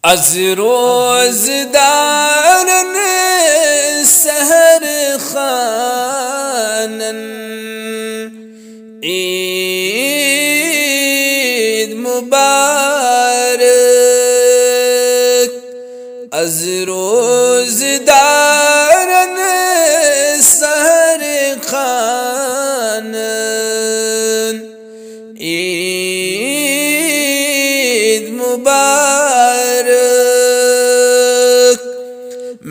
از روزدارن سحر خانن عید مبارک. از روزدارن سحر خانن عید مبارک.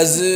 az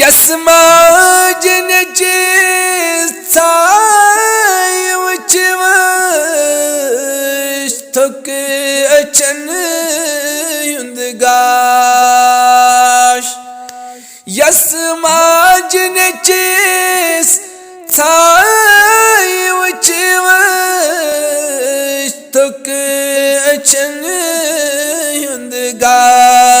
Yasmacın cizay uçmuş tok açan yundgaş. Yasmacın cizay uçmuş tok açan yundgaş.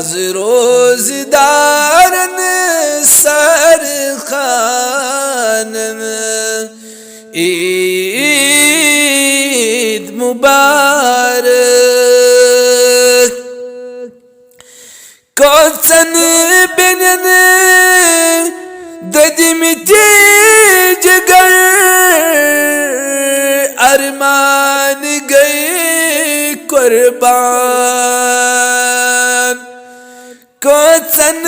از روزدارن سحر خانن عید مبارک. کوچن Benin ددیمتی جگر ارمان گئی قربان. کوچن